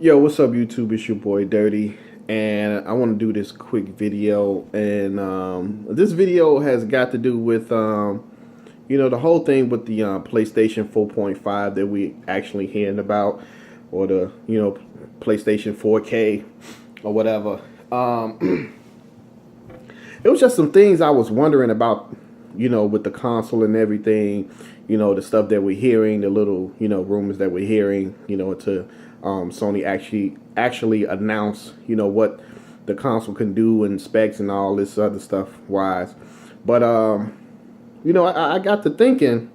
Yo, what's up, YouTube? It's your boy Dirty, and I want to do this quick video. And this video has got to do with, the whole thing with the PlayStation 4.5 that we actually hearing about, or the, PlayStation 4K or whatever. It was just some things I was wondering about, with the console and everything, the stuff that we're hearing, the little, rumors that we're hearing, to Sony actually announce, what the console can do and specs and all this other stuff wise. But I got to thinking,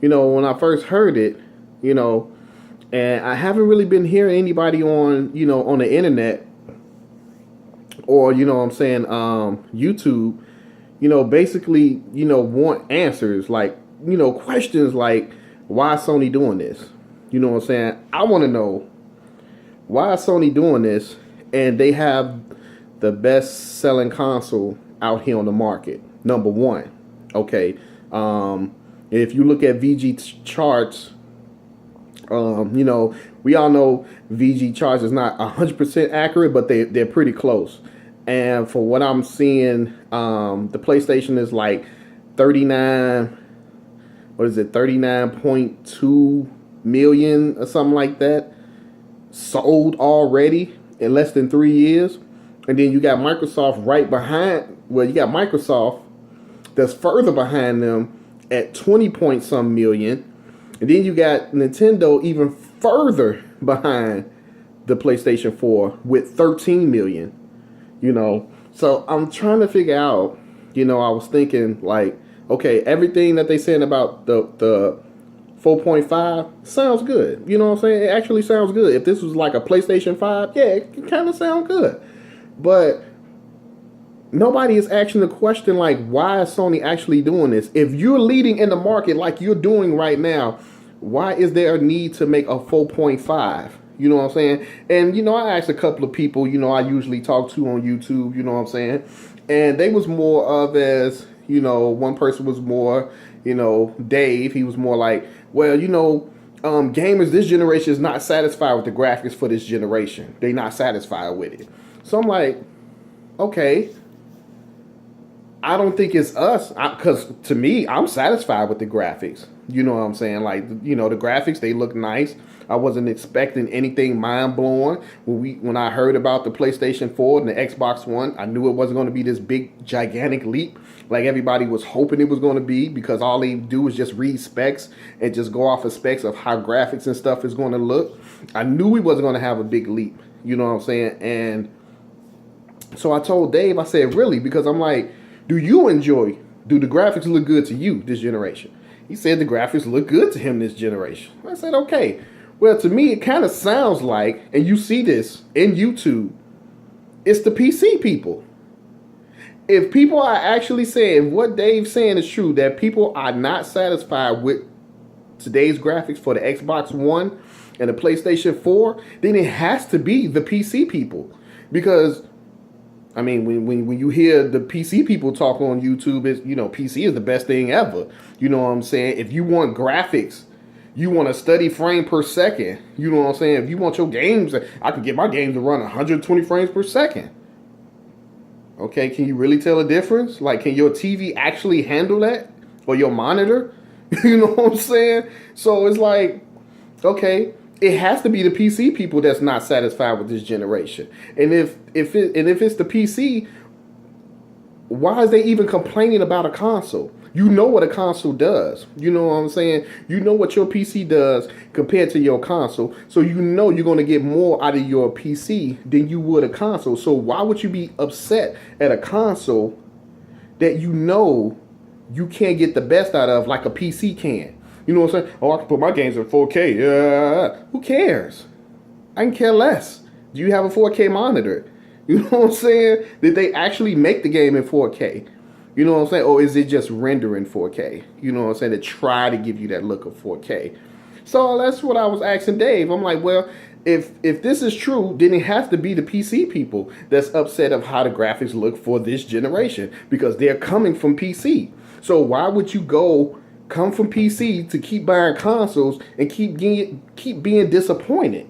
when I first heard it, and I haven't really been hearing anybody on the internet or YouTube, basically, want answers like, questions like, why is Sony doing this? You know what I'm saying? I want to know, why is Sony doing this and they have the best selling console out here on the market? Number one. Okay. If you look at VG charts, we all know VG charts is not 100% accurate, but they're pretty close. And for what I'm seeing, the PlayStation is like 39.2 million or something like that sold already in less than 3 years. And then you got Microsoft right behind. Well, you got Microsoft that's further behind them at 20 point some million. And then you got Nintendo even further behind the PlayStation 4 with 13 million. So I'm trying to figure out, I was thinking like, okay, everything that they saying about the 4.5 sounds good. You know what I'm saying? It actually sounds good. If this was like a PlayStation 5, yeah, it kind of sound good. But nobody is asking the question like, why is Sony actually doing this? If you're leading in the market like you're doing right now, why is there a need to make a 4.5? You know what I'm saying? And, I asked a couple of people, I usually talk to on YouTube, you know what I'm saying? And they was more of as, one person was more, Dave, he was more like, well, gamers this generation is not satisfied with the graphics for this generation. They not satisfied with it. So I'm like, okay, I don't think it's us, because to me, I'm satisfied with the graphics. You know what I'm saying? Like, the graphics, they look nice. I wasn't expecting anything mind-blowing. When I heard about the PlayStation 4 and the Xbox One, I knew it wasn't going to be this big, gigantic leap like everybody was hoping it was going to be, because all they do is just read specs and just go off of specs of how graphics and stuff is going to look. I knew we wasn't going to have a big leap. You know what I'm saying? And so I told Dave, I said, really? Because I'm like, do the graphics look good to you this generation? He said the graphics look good to him this generation. I said, okay. Well, to me, it kind of sounds like, and you see this in YouTube, it's the PC people. If people are actually saying what Dave's saying is true, that people are not satisfied with today's graphics for the Xbox One and the PlayStation 4, then it has to be the PC people. Because, I mean, when you hear the PC people talk on YouTube, it's, PC is the best thing ever. You know what I'm saying? If you want graphics, you want a steady frame per second. You know what I'm saying? If you want your games, I can get my games to run 120 frames per second. Okay, can you really tell a difference? Like, can your TV actually handle that? Or your monitor? You know what I'm saying? So it's like, okay, it has to be the PC people that's not satisfied with this generation. And if it's the PC, why is they even complaining about a console? You know what a console does. You know what I'm saying? You know what your PC does compared to your console. So you're going to get more out of your PC than you would a console. So why would you be upset at a console that you can't get the best out of like a PC can? You know what I'm saying? Oh, I can put my games in 4K. Yeah. Who cares? I can care less. Do you have a 4K monitor? You know what I'm saying? Did they actually make the game in 4K? You know what I'm saying? Or is it just rendering 4K? You know what I'm saying? To try to give you that look of 4K. So that's what I was asking Dave. I'm like, well, if this is true, then it has to be the PC people that's upset of how the graphics look for this generation, because they're coming from PC. So why would you come from PC to keep buying consoles and keep being disappointed?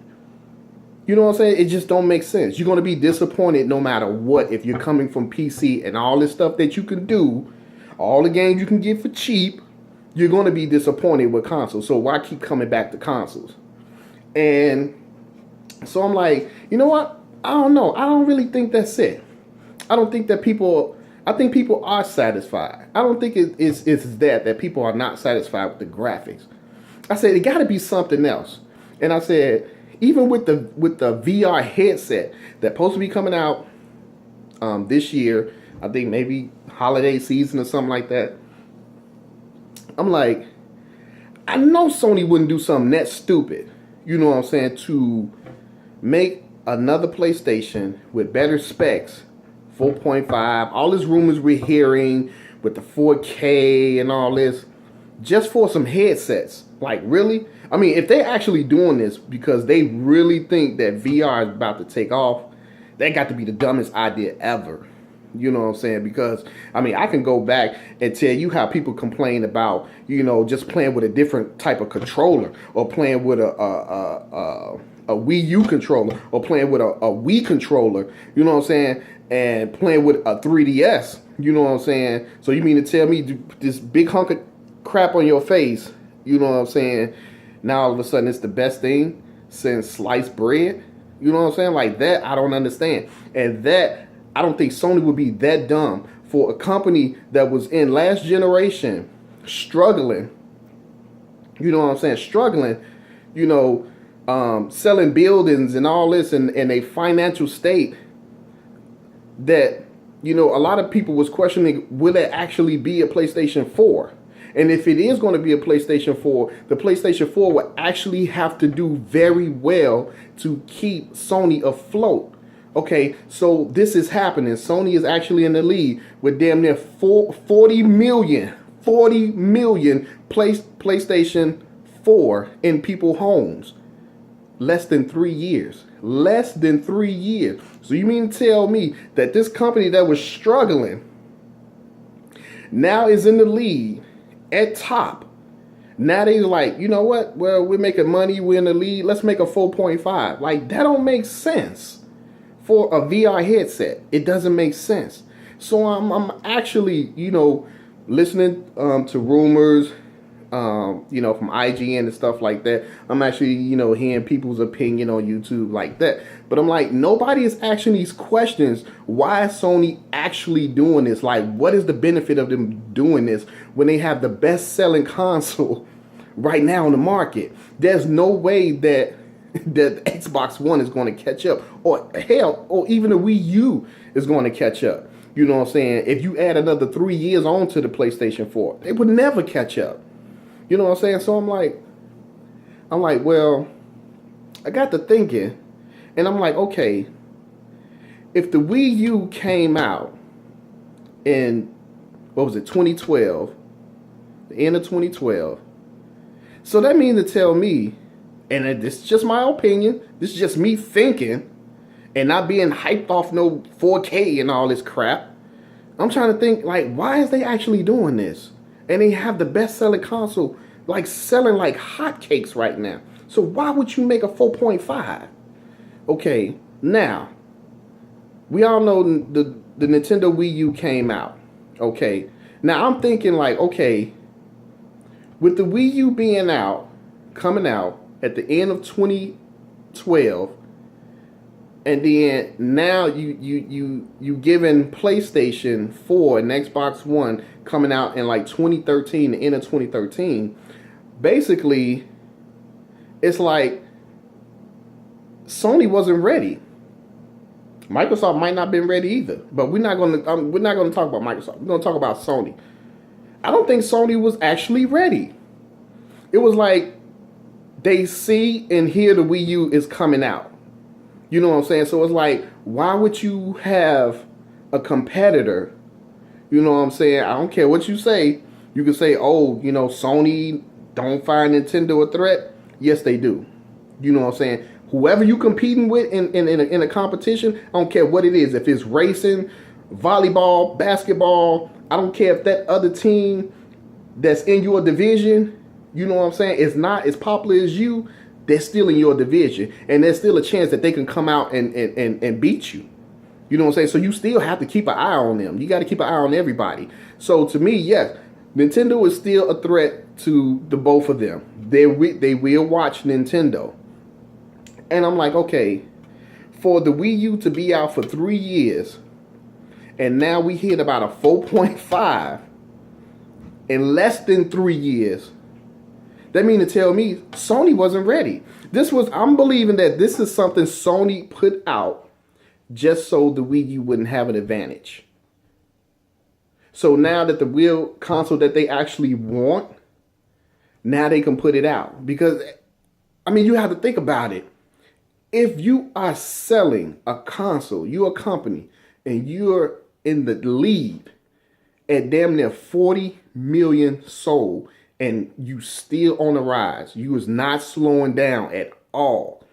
You know what I'm saying? It just don't make sense. You're going to be disappointed no matter what if you're coming from PC and all this stuff that you can do, all the games you can get for cheap. You're going to be disappointed with consoles. So why keep coming back to consoles? And so I'm like, you know what? I don't know. I don't really think that's it. I don't think that people... I think people are satisfied. I don't think it's that people are not satisfied with the graphics. I said it got to be something else. And I said, even with the VR headset that's supposed to be coming out this year, I think maybe holiday season or something like that. I'm like, I know Sony wouldn't do something that stupid, you know what I'm saying, to make another PlayStation with better specs, 4.5, all these rumors we're hearing with the 4K and all this, just for some headsets. Like, really? I mean, if they're actually doing this because they really think that VR is about to take off, that got to be the dumbest idea ever. You know what I'm saying? Because, I mean, I can go back and tell you how people complain about, you know, just playing with a different type of controller, or playing with a Wii U controller, or playing with a Wii controller, you know what I'm saying, and playing with a 3DS, you know what I'm saying? So you mean to tell me this big hunk of crap on your face, you know what I'm saying, now all of a sudden it's the best thing since sliced bread? You know what I'm saying? Like, that, I don't understand. And that, I don't think Sony would be that dumb for a company that was in last generation struggling, you know what I'm saying, struggling, you know, selling buildings and all this, and a financial state that, you know, a lot of people was questioning, will it actually be a PlayStation 4? And if it is going to be a PlayStation 4, the PlayStation 4 will actually have to do very well to keep Sony afloat. Okay, so this is happening. Sony is actually in the lead with damn near 40 million PlayStation 4 in people's homes. Less than 3 years. Less than 3 years. So you mean to tell me that this company that was struggling now is in the lead at top? Now they like, you know what? Well, we're making money. We're in the lead. Let's make a 4.5. Like, that don't make sense for a VR headset. It doesn't make sense. So I'm actually, you know, listening to rumors, you know, from IGN and stuff like that. I'm actually, you know, hearing people's opinion on YouTube like that. But I'm like, nobody is asking these questions. Why is Sony actually doing this? Like, what is the benefit of them doing this when they have the best-selling console right now on the market? There's no way that the Xbox One is going to catch up, or hell, or even the Wii U is going to catch up. You know what I'm saying? If you add another 3 years on to the PlayStation 4, they would never catch up. You know what I'm saying? So I'm like, well, I got to thinking, and I'm like, okay, if the Wii U came out in, what was it, 2012, the end of 2012, so that means to tell me, and this is just my opinion, this is just me thinking, and not being hyped off no 4K and all this crap. I'm trying to think, like, why is they actually doing this? And they have the best-selling console, like, selling like hotcakes right now. So why would you make a 4.5? Okay, now, we all know the Nintendo Wii U came out. Okay, now I'm thinking, like, okay, with the Wii U being out, coming out at the end of 2012, and then now you giving PlayStation 4 and Xbox One coming out in like 2013, the end of 2013. Basically, it's like Sony wasn't ready. Microsoft might not have been ready either. But we're not going to talk about Microsoft. We're going to talk about Sony. I don't think Sony was actually ready. It was like they see and hear the Wii U is coming out. You know what I'm saying? So it's like, why would you have a competitor? You know what I'm saying? I don't care what you say. You can say, oh, you know, Sony don't find Nintendo a threat. Yes, they do. You know what I'm saying? Whoever you competing with in a competition, I don't care what it is. If it's racing, volleyball, basketball, I don't care if that other team that's in your division, you know what I'm saying, is not as popular as you, they're still in your division, and there's still a chance that they can come out and beat you. You know what I'm saying? So you still have to keep an eye on them. You got to keep an eye on everybody. So to me, yes, Nintendo is still a threat to the both of them. They will watch Nintendo. And I'm like, okay, for the Wii U to be out for 3 years, and now we hit about a 4.5 in less than 3 years, that means to tell me Sony wasn't ready. I'm believing that this is something Sony put out just so the Wii U wouldn't have an advantage. So now that the real console that they actually want, now they can put it out. Because, I mean, you have to think about it. If you are selling a console, you're a company, and you're in the lead at damn near 40 million sold, and you still on the rise, you is not slowing down at all,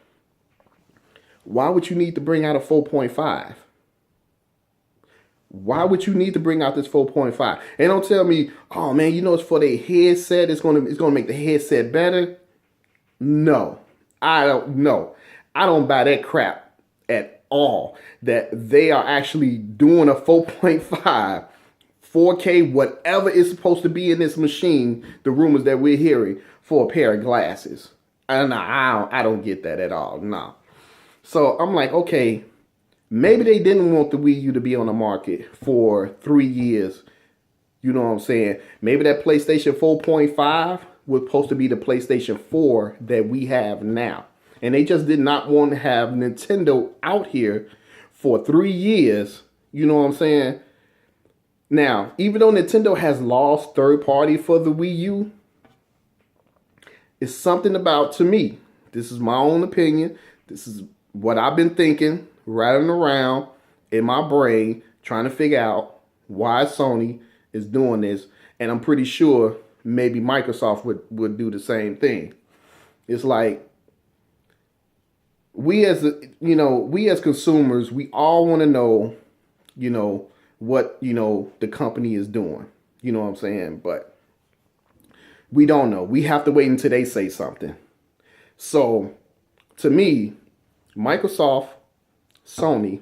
why would you need to bring out a 4.5? Why would you need to bring out this 4.5? And don't tell me, oh man, you know it's for their headset, it's gonna make the headset better. No, I don't know. I don't buy that crap at all. That they are actually doing a 4.5, 4K, whatever is supposed to be in this machine, the rumors that we're hearing, for a pair of glasses. And I don't get that at all. No. So I'm like, okay, maybe they didn't want the Wii U to be on the market for 3 years. You know what I'm saying? Maybe that PlayStation 4.5 was supposed to be the PlayStation 4 that we have now. And they just did not want to have Nintendo out here for 3 years. You know what I'm saying? Now, even though Nintendo has lost third party for the Wii U, it's something about, to me, this is my own opinion, this is what I've been thinking, riding around in my brain, trying to figure out why Sony is doing this. And I'm pretty sure maybe Microsoft would do the same thing. It's like, we as consumers, we all want to know, what, the company is doing. You know what I'm saying? But we don't know. We have to wait until they say something. So, to me, Microsoft, Sony,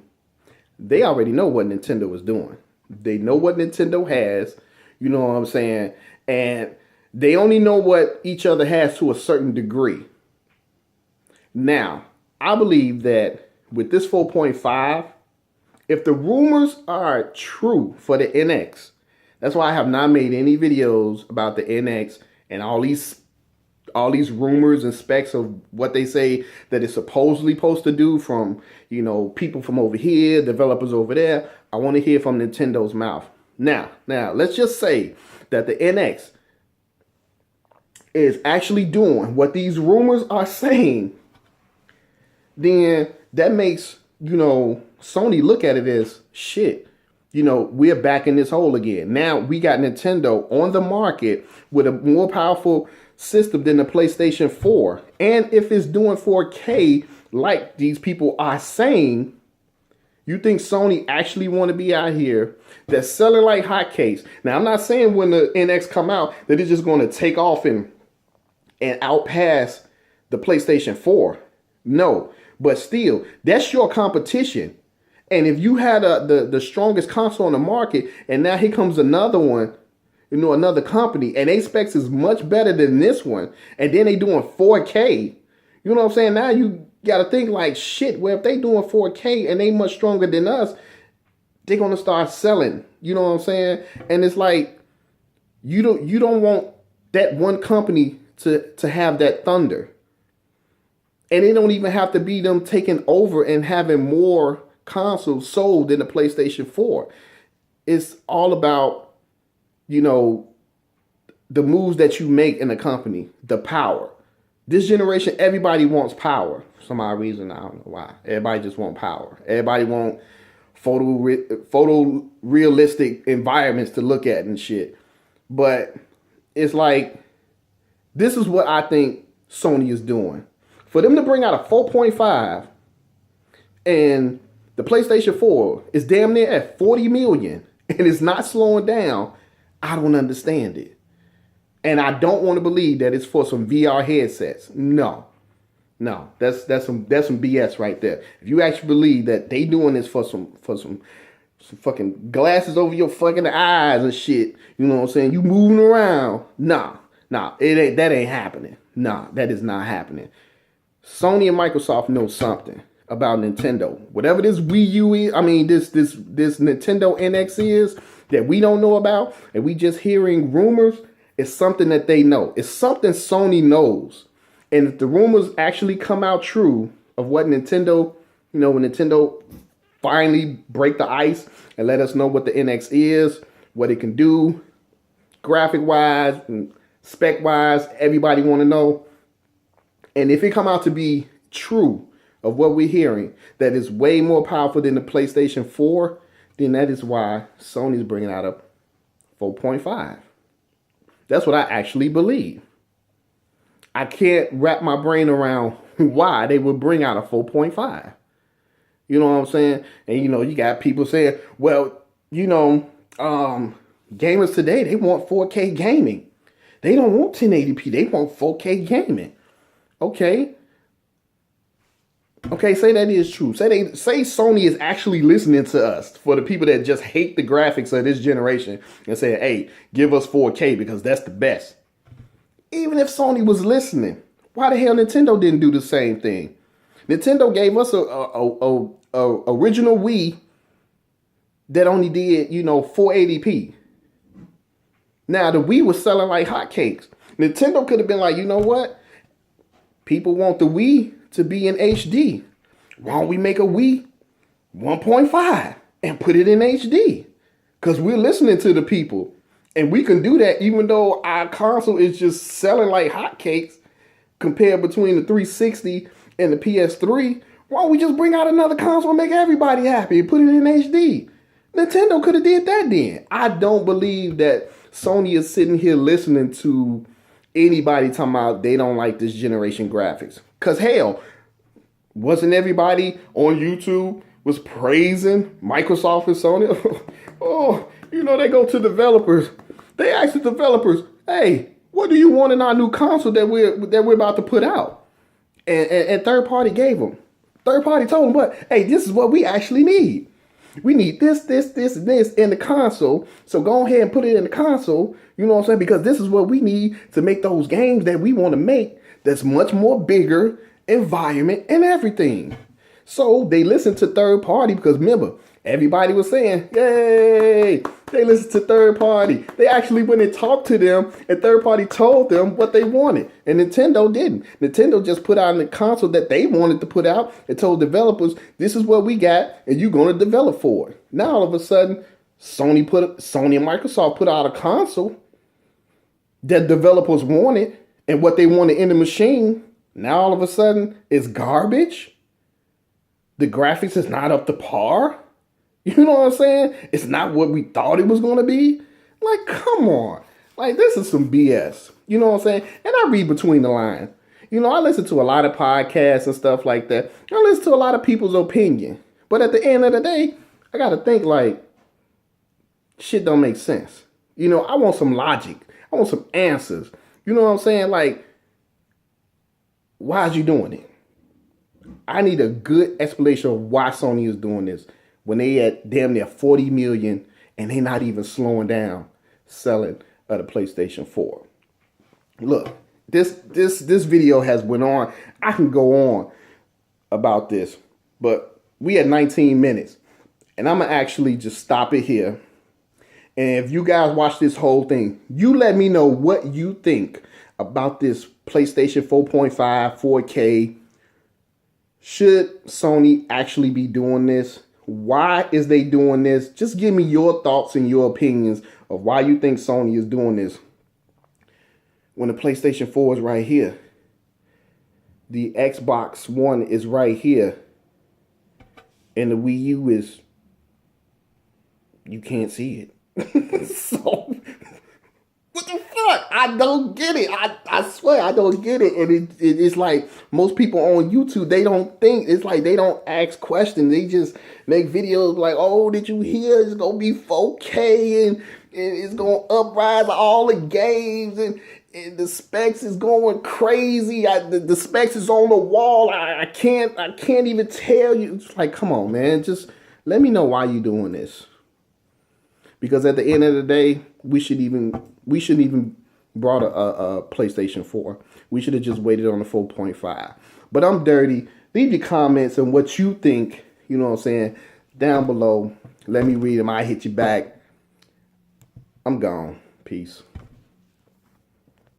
they already know what Nintendo is doing. They know what Nintendo has. You know what I'm saying? And they only know what each other has to a certain degree. Now, I believe that with this 4.5, if the rumors are true for the NX, that's why I have not made any videos about the NX and all these rumors and specs of what they say that it's supposedly supposed to do from, people from over here, developers over there. I want to hear from Nintendo's mouth. Now, let's just say that the NX is actually doing what these rumors are saying. Then that makes, Sony look at it as shit. We're back in this hole again. Now we got Nintendo on the market with a more powerful system than the PlayStation 4. And if it's doing 4K like these people are saying, you think Sony actually want to be out here that's selling like hotcakes? Now, I'm not saying when the NX come out that it's just going to take off and outpass the PlayStation 4. No, but still, that's your competition. And if you had the strongest console on the market, and now here comes another one, another company, and they specs is much better than this one, and then they doing 4K, you know what I'm saying? Now you got to think like, shit, well, if they doing 4K and they much stronger than us, they're going to start selling, you know what I'm saying? And it's like, you don't want that one company to have that thunder. And it don't even have to be them taking over and having more consoles sold than the PlayStation 4. It's all about, the moves that you make in a company, the power. This generation, everybody wants power. For some odd reason, I don't know why. Everybody just want power. Everybody want photo realistic environments to look at and shit. But it's like, this is what I think Sony is doing. For them to bring out a 4.5 and the PlayStation 4 is damn near at 40 million and it's not slowing down, I don't understand it. And I don't want to believe that it's for some VR headsets. No. No, that's some BS right there. If you actually believe that they doing this for some fucking glasses over your fucking eyes and shit, you know what I'm saying? You moving around. Nah, that ain't happening. Nah, that is not happening. Sony and Microsoft know something about Nintendo. Whatever this Wii U is, this Nintendo NX is that we don't know about, and we just hearing rumors, it's something that they know. It's something Sony knows. And if the rumors actually come out true of what Nintendo, when Nintendo finally break the ice and let us know what the NX is, what it can do, graphic-wise and spec-wise, everybody want to know. And if it come out to be true of what we're hearing, that is way more powerful than the PlayStation 4, then that is why Sony's bringing out a 4.5. That's what I actually believe. I can't wrap my brain around why they would bring out a 4.5. You know what I'm saying? And, you got people saying, well, gamers today, they want 4K gaming. They don't want 1080p. They want 4K gaming. Okay, say that is true. Say Sony is actually listening to us, for the people that just hate the graphics of this generation and say, hey, give us 4K because that's the best. Even if Sony was listening, why the hell Nintendo didn't do the same thing? Nintendo gave us a original Wii that only did, 480p. Now, the Wii was selling like hotcakes. Nintendo could have been like, you know what? People want the Wii to be in HD. Why don't we make a Wii 1.5 and put it in HD? Because we're listening to the people. And we can do that even though our console is just selling like hotcakes compared between the 360 and the PS3. Why don't we just bring out another console and make everybody happy and put it in HD? Nintendo could have did that then. I don't believe that Sony is sitting here listening to anybody talking about they don't like this generation graphics. Because hell, wasn't everybody on YouTube was praising Microsoft and Sony? Oh, they go to developers. They ask the developers, hey, what do you want in our new console that we're about to put out? And third party gave them. Third party told them, what? Hey, this is what we actually need. We need this, and this in the console. So go ahead and put it in the console. You know what I'm saying? Because this is what we need to make those games that we want to make that's much more bigger environment and everything. So they listened to third party because remember, everybody was saying, yay, they listened to third party. They actually went and talked to them and third party told them what they wanted. And Nintendo didn't. Nintendo just put out the console that they wanted to put out and told developers, this is what we got and you're going to develop for it. Now all of a sudden, Sony and Microsoft put out a console that developers wanted and what they wanted in the machine. Now all of a sudden, it's garbage. The graphics is not up to par. You know what I'm saying? It's not what we thought it was going to be. Like, come on. Like, this is some BS. You know what I'm saying? And I read between the lines. I listen to a lot of podcasts and stuff like that. I listen to a lot of people's opinion. But at the end of the day, I got to think like, shit don't make sense. I want some logic. I want some answers. You know what I'm saying? Like, why is you doing it? I need a good explanation of why Sony is doing this when they at damn near 40 million and they not even slowing down selling of the PlayStation 4. Look, this video has went on. I can go on about this, but we at 19 minutes and I'm gonna actually just stop it here. And if you guys watch this whole thing, you let me know what you think about this PlayStation 4.5 4K. Should Sony actually be doing this? Why is they doing this? Just give me your thoughts and your opinions of why you think Sony is doing this when the PlayStation 4 is right here. The Xbox One is right here. And the Wii U is, you can't see it. So, what the fuck? I don't get it. I swear I don't get it. And it's like most people on YouTube, they don't think. It's like they don't ask questions. They just make videos like, oh, did you hear? It's going to be 4K and it's going to uprise all the games. And and the specs is going crazy. The specs is on the wall. I can't even tell you. It's like, come on, man. Just let me know why you doing this. Because at the end of the day, we shouldn't even brought a PlayStation 4. We should have just waited on the 4.5. But I'm dirty. Leave your comments on what you think, you know what I'm saying, down below. Let me read them. I hit you back. I'm gone. Peace.